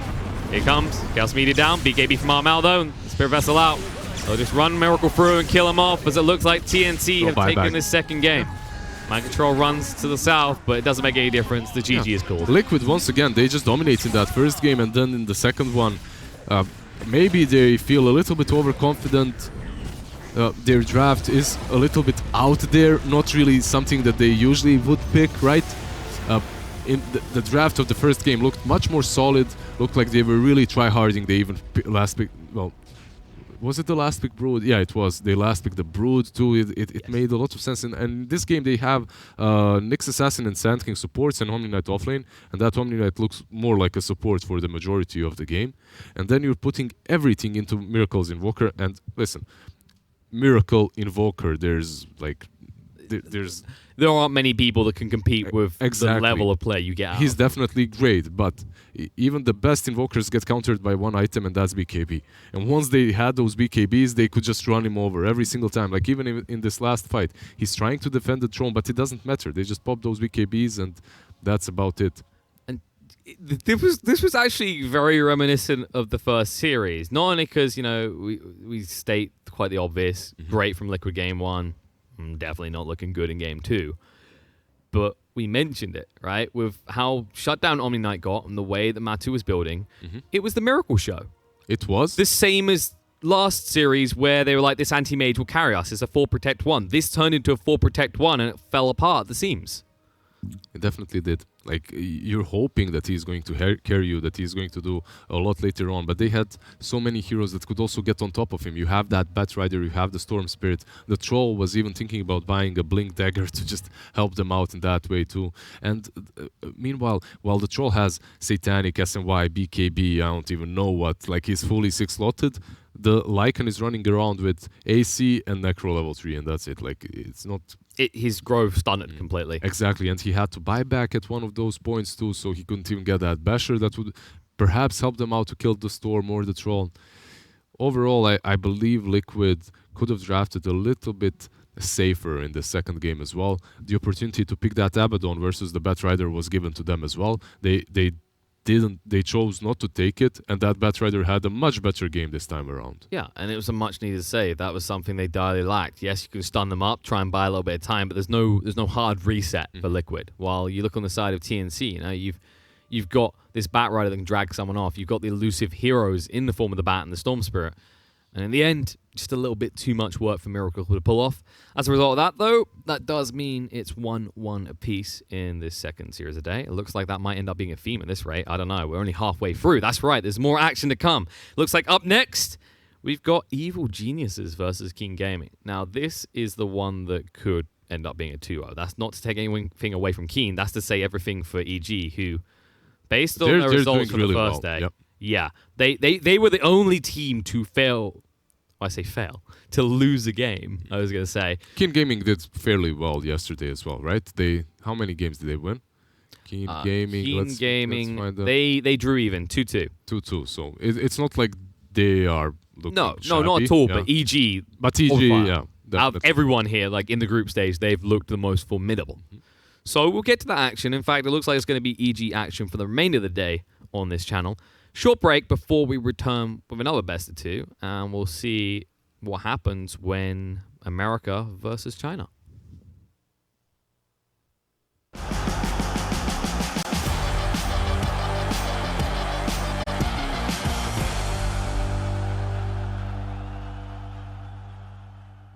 S2: Here comes. Chaos Media down. BKB from Armel though. Spirit Vessel out. They'll just run Miracle through and kill him off as it looks like TNC have taken this second game. Mind Control runs to the south, but it doesn't make any difference. The GG is called.
S1: Liquid, once again, they just dominate in that first game, and then in the second one, maybe they feel a little bit overconfident. Their draft is a little bit out there, not really something that they usually would pick, right? In the draft of the first game looked much more solid, looked like they were really try-harding. They even last pick, well, was it the last pick Brood? Yeah, it was. They last picked the Brood too. It made a lot of sense. And in this game they have Nyx Assassin and Sand King supports and Omni Knight offlane, and that Omni Knight looks more like a support for the majority of the game. And then you're putting everything into Miracle's Invoker, and listen, Miracle Invoker, there's like
S2: there aren't many people that can compete with the level of play you get out.
S1: He's definitely great, but even the best invokers get countered by one item, and that's BKB. And once they had those BKBs, they could just run him over every single time. Like even in this last fight, he's trying to defend the throne, but it doesn't matter. They just pop those BKBs, and that's about it.
S2: This was actually very reminiscent of the first series. Not only because, you know, we state quite the obvious, great from Liquid Game 1, definitely not looking good in Game 2. But we mentioned it, right? With how shut down Omni Knight got and the way that Matu was building, it was the Miracle Show.
S1: It was?
S2: The same as last series where they were like, this anti-mage will carry us. It's a 4 Protect 1. This turned into a 4 Protect 1 and it fell apart at the seams.
S1: It definitely did. Like, you're hoping that he's going to carry you, that he's going to do a lot later on. But they had so many heroes that could also get on top of him. You have that Bat Rider, you have the Storm Spirit. The Troll was even thinking about buying a Blink Dagger to just help them out in that way too. And meanwhile, while the Troll has Satanic, SNY, BKB, I don't even know what, like he's fully 6-slotted, the Lycan is running around with AC and Necro level 3, and that's it. Like, it's not...
S2: his growth stunted completely.
S1: Exactly, and he had to buy back at one of those points too, so he couldn't even get that Basher that would perhaps help them out to kill the Storm or the Troll. Overall, I believe Liquid could have drafted a little bit safer in the second game as well. The opportunity to pick that Abaddon versus the Bat Rider was given to them as well. They chose not to take it, and that Bat Rider had a much better game this time around.
S2: Yeah, and it was a much needed save. That was something they direly lacked. Yes, you can stun them up, try and buy a little bit of time, but there's no hard reset for Liquid. While you look on the side of TNC, you know, you've got this Bat Rider that can drag someone off. You've got the elusive heroes in the form of the Bat and the Storm Spirit. And in the end, just a little bit too much work for Miracle to pull off. As a result of that, though, that does mean it's 1-1 apiece in this second series a day. It looks like that might end up being a theme at this rate. I don't know. We're only halfway through. That's right. There's more action to come. Looks like up next, we've got Evil Geniuses versus Keen Gaming. Now, this is the one that could end up being a 2-0. That's not to take anything away from Keen. That's to say everything for EG, who, based on their results from the first day, yeah, they were the only team to fail. I say fail, to lose a game, I was going to say.
S1: Keen Gaming did fairly well yesterday as well, right? How many games did they win? Keen Gaming,
S2: let's they drew even, 2-2.
S1: 2-2, so it's not like they are looking shabby.
S2: No, not at all, but EG...
S1: But EG, yeah.
S2: Out of everyone here, like in the group stage, they've looked the most formidable. So we'll get to that action. In fact, it looks like it's going to be EG action for the remainder of the day on this channel. Short break before we return with another best of two, and we'll see what happens when America versus China.